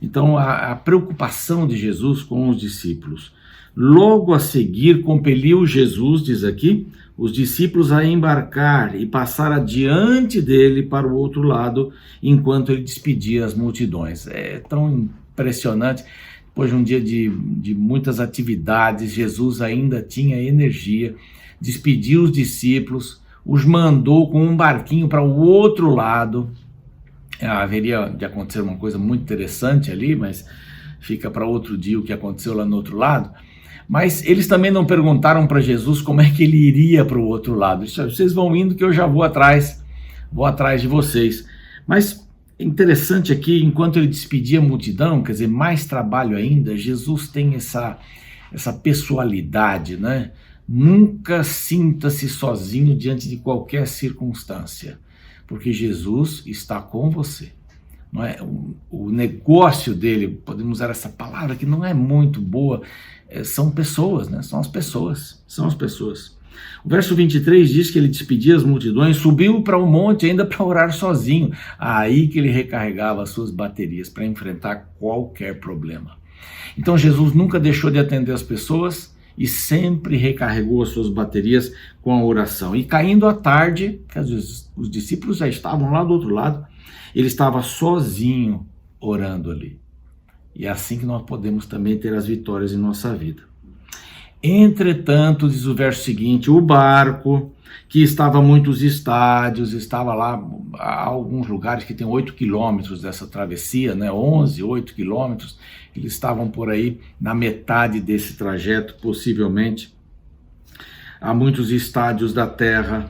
Então, a preocupação de Jesus com os discípulos. Logo a seguir, compeliu Jesus, diz aqui, os discípulos a embarcar e passar adiante dele para o outro lado, enquanto ele despedia as multidões. É tão impressionante. Depois de um dia de muitas atividades, Jesus ainda tinha energia, despediu os discípulos, os mandou com um barquinho para o outro lado. Haveria de acontecer uma coisa muito interessante ali, mas fica para outro dia o que aconteceu lá no outro lado. Mas eles também não perguntaram para Jesus como é que ele iria para o outro lado. Vocês vão indo que eu já vou atrás de vocês. Mas interessante aqui, enquanto ele despedia a multidão, quer dizer, mais trabalho ainda, Jesus tem essa pessoalidade, né? Nunca sinta-se sozinho diante de qualquer circunstância, porque Jesus está com você. Não é? O negócio dele, podemos usar essa palavra que não é muito boa, são pessoas, né? São as pessoas. O verso 23 diz que ele despedia as multidões, subiu para o monte ainda para orar sozinho. Aí que ele recarregava as suas baterias para enfrentar qualquer problema. Então Jesus nunca deixou de atender as pessoas e sempre recarregou as suas baterias com a oração. E caindo à tarde, os discípulos já estavam lá do outro lado, ele estava sozinho orando ali. E é assim que nós podemos também ter as vitórias em nossa vida. Entretanto, diz o verso seguinte, o barco, que estava a muitos estádios, estava lá, há alguns lugares que tem 8 quilômetros dessa travessia, né? 8 quilômetros, eles estavam por aí na metade desse trajeto, possivelmente. Há muitos estádios da terra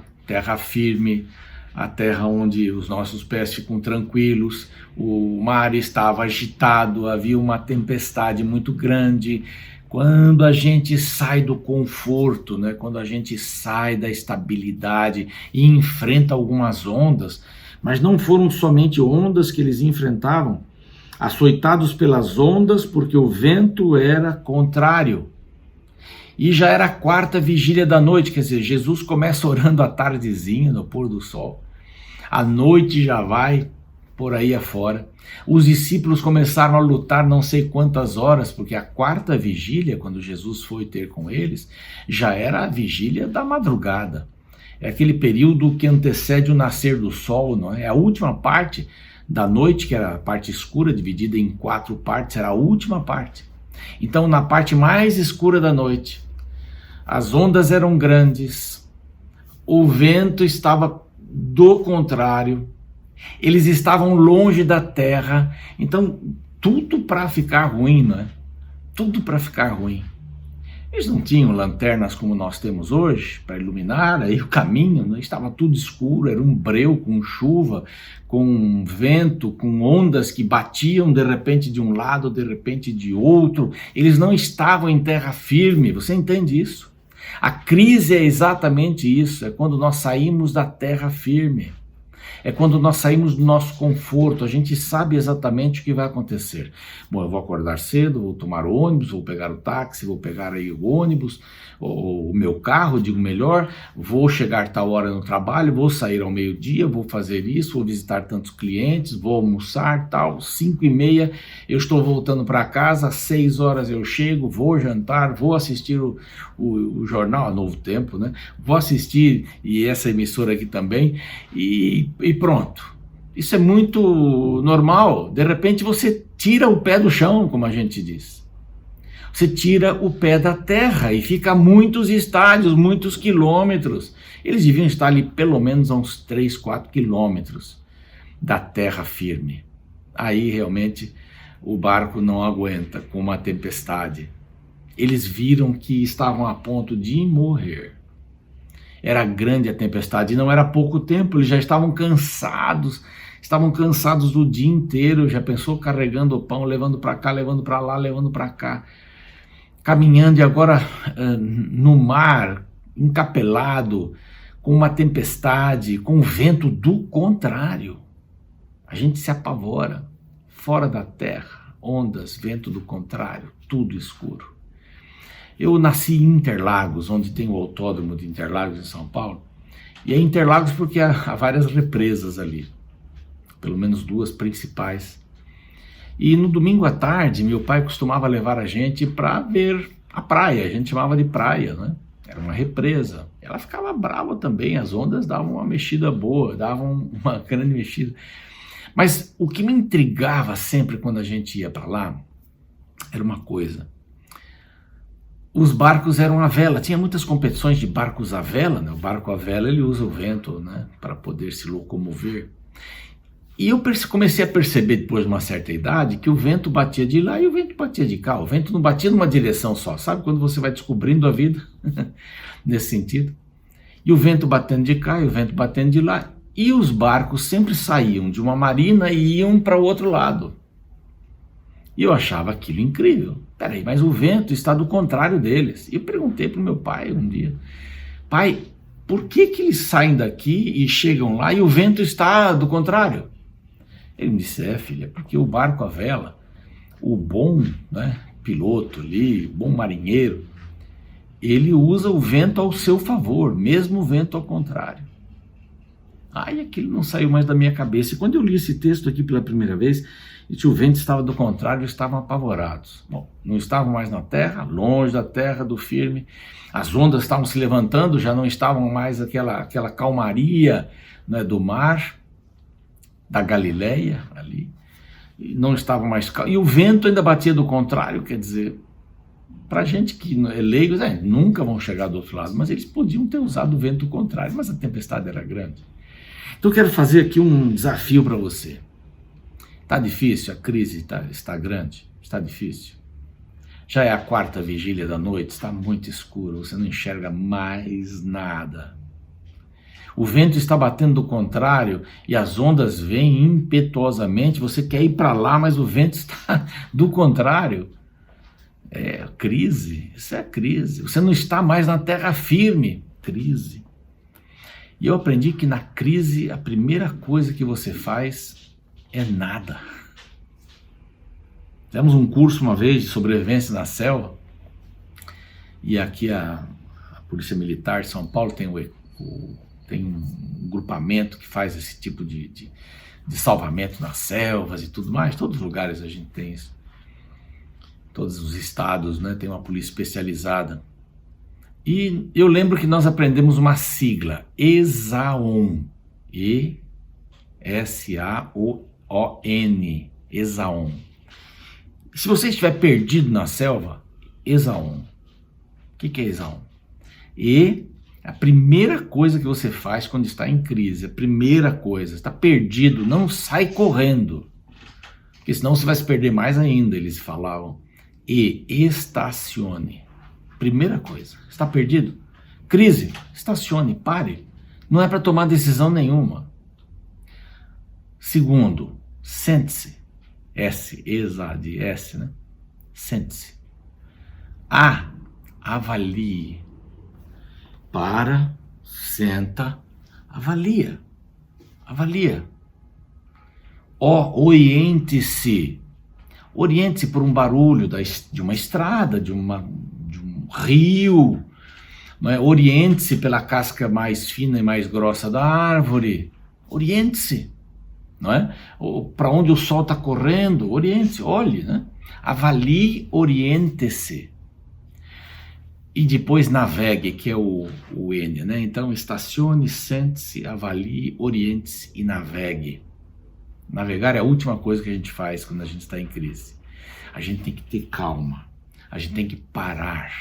firme, a terra onde os nossos pés ficam tranquilos, o mar estava agitado, havia uma tempestade muito grande. Quando a gente sai do conforto, né? Quando a gente sai da estabilidade e enfrenta algumas ondas, mas não foram somente ondas que eles enfrentavam, açoitados pelas ondas porque o vento era contrário. E já era a 4ª vigília da noite, quer dizer, Jesus começa orando à tardezinha, no pôr do sol. A noite já vai por aí afora. Os discípulos começaram a lutar não sei quantas horas, porque a 4ª vigília, quando Jesus foi ter com eles, já era a vigília da madrugada. É aquele período que antecede o nascer do sol, não é? A última parte da noite, que era a parte escura, dividida em 4 partes, era a última parte. Então, na parte mais escura da noite, as ondas eram grandes, o vento estava do contrário, eles estavam longe da terra, então tudo para ficar ruim, né? Tudo para ficar ruim. Eles não tinham lanternas como nós temos hoje para iluminar aí o caminho, né? Estava tudo escuro, era um breu com chuva, com vento, com ondas que batiam de repente de um lado, de repente de outro. Eles não estavam em terra firme, você entende isso? A crise é exatamente isso, é quando nós saímos da terra firme. É quando nós saímos do nosso conforto, a gente sabe exatamente o que vai acontecer. Bom, eu vou acordar cedo, vou tomar o ônibus, vou pegar o táxi, vou pegar aí o ônibus, ou o meu carro, digo melhor, vou chegar tal hora no trabalho, vou sair ao meio-dia, vou fazer isso, vou visitar tantos clientes, vou almoçar, tal, 5h30 eu estou voltando para casa, às 6 horas eu chego, vou jantar, vou assistir o jornal, a Novo Tempo, né? Vou assistir, e essa emissora aqui também, e pronto. Isso é muito normal. De repente você tira o pé do chão, como a gente diz. Você tira o pé da terra e fica a muitos estádios, muitos quilômetros. Eles deviam estar ali pelo menos a uns 3, 4 quilômetros da terra firme. Aí realmente o barco não aguenta com uma tempestade. Eles viram que estavam a ponto de morrer. Era grande a tempestade, e não era pouco tempo, eles já estavam cansados do dia inteiro, já pensou carregando o pão, levando para cá, levando para lá, levando para cá, caminhando e agora no mar, encapelado, com uma tempestade, com vento do contrário. A gente se apavora, fora da terra, ondas, vento do contrário, tudo escuro. Eu nasci em Interlagos, onde tem o autódromo de Interlagos em São Paulo, e é Interlagos porque há várias represas ali, pelo menos 2 principais. E no domingo à tarde, meu pai costumava levar a gente para ver a praia, a gente chamava de praia, né? Era uma represa. Ela ficava brava também, as ondas davam uma mexida boa, davam uma grande mexida. Mas o que me intrigava sempre quando a gente ia para lá era uma coisa. Os barcos eram à vela, tinha muitas competições de barcos à vela, né? O barco à vela ele usa o vento, né, para poder se locomover. E eu comecei a perceber depois de uma certa idade que o vento batia de lá e o vento batia de cá, o vento não batia numa direção só, sabe quando você vai descobrindo a vida nesse sentido? E o vento batendo de cá e o vento batendo de lá, e os barcos sempre saíam de uma marina e iam para o outro lado. E eu achava aquilo incrível. Peraí, mas o vento está do contrário deles. E eu perguntei para o meu pai um dia, pai, por que eles saem daqui e chegam lá e o vento está do contrário? Ele me disse, filha, porque o barco à vela, o bom, né, piloto ali, bom marinheiro, ele usa o vento ao seu favor, mesmo o vento ao contrário. Aí aquilo não saiu mais da minha cabeça. E quando eu li esse texto aqui pela primeira vez, e o vento estava do contrário, estavam apavorados. Bom, não estavam mais na terra, longe da terra, do firme. As ondas estavam se levantando, já não estavam mais aquela calmaria, né, do mar, da Galileia ali. E não estavam mais calmos. E o vento ainda batia do contrário, quer dizer, para gente que é leigos, nunca vão chegar do outro lado, mas eles podiam ter usado o vento contrário, mas a tempestade era grande. Então eu quero fazer aqui um desafio para você. Está difícil, a crise está grande, está difícil. Já é a 4ª vigília da noite, está muito escuro, você não enxerga mais nada. O vento está batendo do contrário e as ondas vêm impetuosamente, você quer ir para lá, mas o vento está do contrário. É crise, isso é crise. Você não está mais na terra firme, crise. E eu aprendi que na crise a primeira coisa que você faz é nada. Fizemos um curso uma vez de sobrevivência na selva, e aqui a Polícia Militar de São Paulo tem um grupamento que faz esse tipo de salvamento nas selvas e tudo mais. Todos os lugares a gente tem isso. Todos os estados, né, tem uma polícia especializada. E eu lembro que nós aprendemos uma sigla, ESAON, E-S-A-O-N. Esaon. Se você estiver perdido na selva, Esaon. O que é Esaon? E a primeira coisa que você faz quando está em crise, a primeira coisa, está perdido, não sai correndo, porque senão você vai se perder mais ainda, eles falavam. E estacione. Primeira coisa, está perdido? Crise, estacione, pare. Não é para tomar decisão nenhuma. Segundo, sente-se. De S, né? Sente-se. Avalie. Para, senta, avalia. Oriente-se. Oriente-se por um barulho de uma estrada, de um rio. Não é? Oriente-se pela casca mais fina e mais grossa da árvore. Oriente-se. Não é? Para onde o sol está correndo, oriente-se, olhe, né? Avalie, oriente-se. E depois navegue, que é o N, né? Então, estacione, sente-se, avalie, oriente-se e navegue. Navegar é a última coisa que a gente faz quando a gente está em crise. A gente tem que ter calma, a gente tem que parar.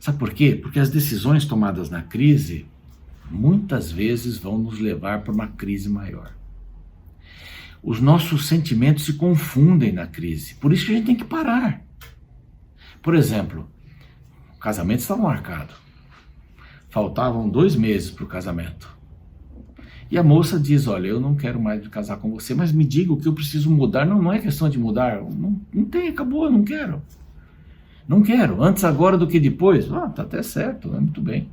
Sabe por quê? Porque as decisões tomadas na crise, muitas vezes vão nos levar para uma crise maior. Os nossos sentimentos se confundem na crise, por isso que a gente tem que parar. Por exemplo, o casamento estava marcado. Faltavam 2 meses para o casamento. E a moça diz, olha, eu não quero mais casar com você, mas me diga o que eu preciso mudar. Não é questão de mudar, não tem, acabou, eu não quero. Não quero, antes agora do que depois. Tá até certo, muito bem.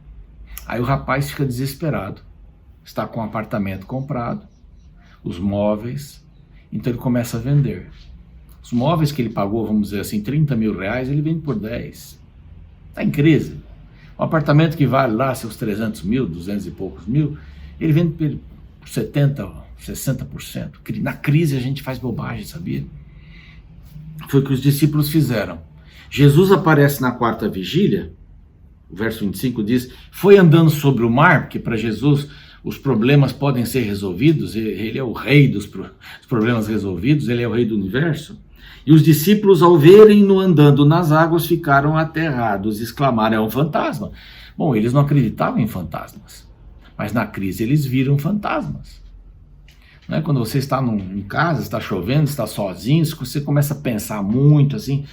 Aí o rapaz fica desesperado. Está com o apartamento comprado, os móveis, então ele começa a vender. Os móveis que ele pagou, vamos dizer assim, 30 mil reais, ele vende por 10. Está em crise. Um apartamento que vale lá seus 300 mil, 200 e poucos mil, ele vende por 70%, 60%. Na crise a gente faz bobagem, sabia? Foi o que os discípulos fizeram. Jesus aparece na 4ª vigília, o verso 25 diz, foi andando sobre o mar, porque para Jesus os problemas podem ser resolvidos, ele é o rei dos problemas resolvidos, ele é o rei do universo. E os discípulos, ao verem-no andando nas águas, ficaram aterrados, exclamaram, é um fantasma. Bom, eles não acreditavam em fantasmas, mas na crise eles viram fantasmas. Não é? Quando você está em casa, está chovendo, está sozinho, você começa a pensar muito assim,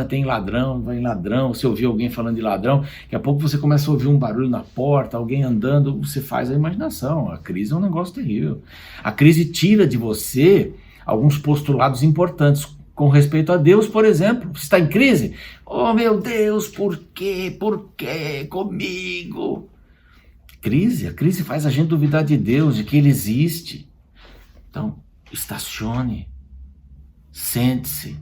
tem ladrão, vai ladrão, você ouvir alguém falando de ladrão, daqui a pouco você começa a ouvir um barulho na porta, alguém andando, você faz a imaginação. A crise é um negócio terrível. A crise tira de você alguns postulados importantes com respeito a Deus, por exemplo. Você está em crise? Oh meu Deus, por quê? Por quê? Comigo? A crise faz a gente duvidar de Deus, de que Ele existe. Então, estacione, sente-se,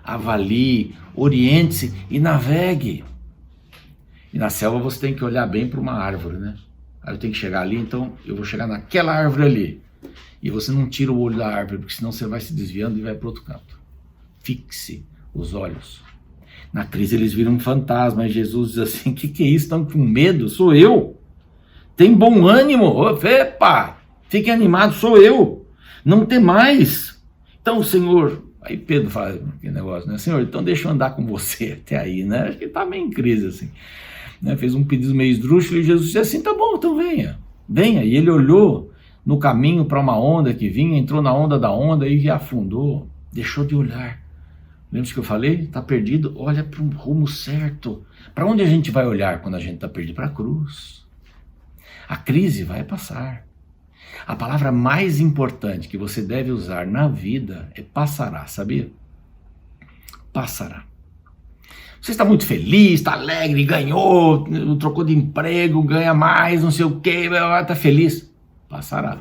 avalie, oriente-se e navegue. E na selva você tem que olhar bem para uma árvore, né? Aí eu tenho que chegar ali, então eu vou chegar naquela árvore ali. E você não tira o olho da árvore, porque senão você vai se desviando e vai para outro canto. Fixe os olhos. Na crise eles viram um fantasma e Jesus diz assim, que é isso? Estão com medo? Sou eu. Tem bom ânimo. Epa! Fiquem animados, sou eu. Não tem mais. Então, Senhor... Aí Pedro fala aquele negócio, né? Senhor, então deixa eu andar com você até aí, né? Acho que ele tá meio em crise, assim. Né? Fez um pedido meio esdrúxulo e Jesus disse assim, tá bom, então venha. Venha. E ele olhou no caminho para uma onda que vinha, entrou na onda da onda e afundou. Deixou de olhar. Lembra que eu falei? Tá perdido? Olha para o rumo certo. Para onde a gente vai olhar quando a gente tá perdido? Para a cruz. A crise vai passar. A palavra mais importante que você deve usar na vida é passará, sabia? Passará. Você está muito feliz, está alegre, ganhou, trocou de emprego, ganha mais, não sei o quê, está feliz. Passará.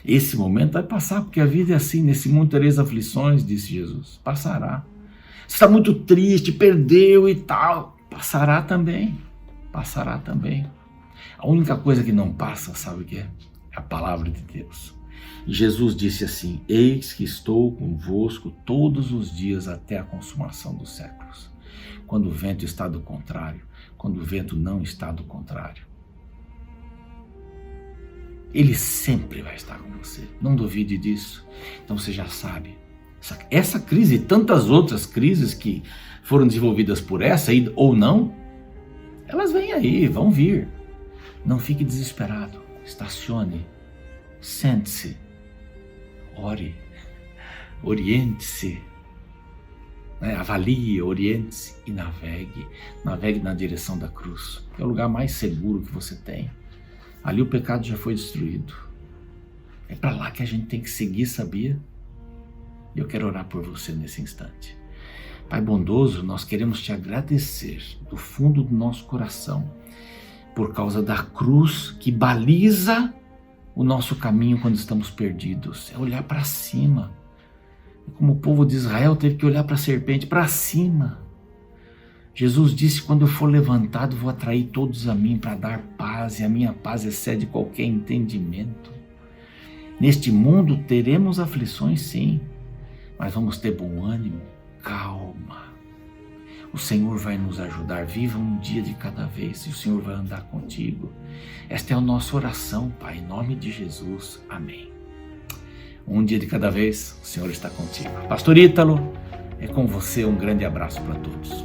Esse momento vai passar, porque a vida é assim, nesse mundo tereis aflições, disse Jesus. Passará. Você está muito triste, perdeu e tal. Passará também. Passará também. A única coisa que não passa, sabe o que é? É a palavra de Deus. Jesus disse assim, eis que estou convosco todos os dias até a consumação dos séculos. Quando o vento está do contrário, quando o vento não está do contrário. Ele sempre vai estar com você. Não duvide disso. Então você já sabe. Essa crise e tantas outras crises que foram desenvolvidas por essa ou não, elas vêm aí, vão vir. Não fique desesperado. Estacione. Sente-se. Ore. Oriente-se. Avalie, oriente-se e navegue. Navegue na direção da cruz. É o lugar mais seguro que você tem. Ali o pecado já foi destruído. É para lá que a gente tem que seguir, sabia? E eu quero orar por você nesse instante. Pai bondoso, nós queremos te agradecer do fundo do nosso coração por causa da cruz que baliza o nosso caminho quando estamos perdidos. É olhar para cima. Como o povo de Israel teve que olhar para a serpente, para cima. Jesus disse, quando eu for levantado, vou atrair todos a mim para dar paz, e a minha paz excede qualquer entendimento. Neste mundo teremos aflições, sim, mas vamos ter bom ânimo, calma. O Senhor vai nos ajudar, viva um dia de cada vez, e o Senhor vai andar contigo. Esta é a nossa oração, Pai, em nome de Jesus, amém. Um dia de cada vez, o Senhor está contigo. Pastor Ítalo, é com você, um grande abraço para todos.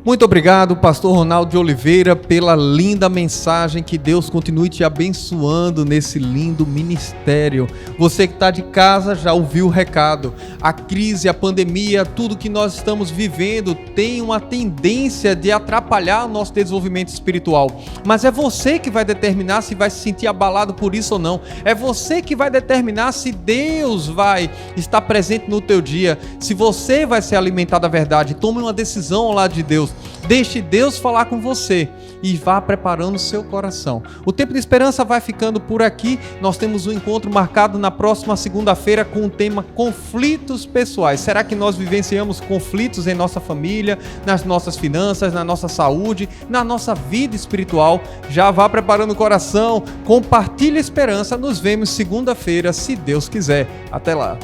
Muito obrigado, pastor Ronaldo de Oliveira, pela linda mensagem. Que Deus continue te abençoando nesse lindo ministério. Você que está de casa já ouviu o recado. A crise, a pandemia, tudo que nós estamos vivendo tem uma tendência de atrapalhar o nosso desenvolvimento espiritual. Mas é você que vai determinar se vai se sentir abalado por isso ou não. É você que vai determinar se Deus vai estar presente no teu dia, se você vai ser alimentado da verdade. Tome uma decisão ao lado de Deus. Deixe Deus falar com você e vá preparando o seu coração. O Tempo de Esperança vai ficando por aqui. Nós temos um encontro marcado na próxima segunda-feira com o tema conflitos pessoais. Será que nós vivenciamos conflitos em nossa família, nas nossas finanças, na nossa saúde, na nossa vida espiritual? Já vá preparando o coração, compartilhe a esperança. Nos vemos segunda-feira, se Deus quiser. Até lá.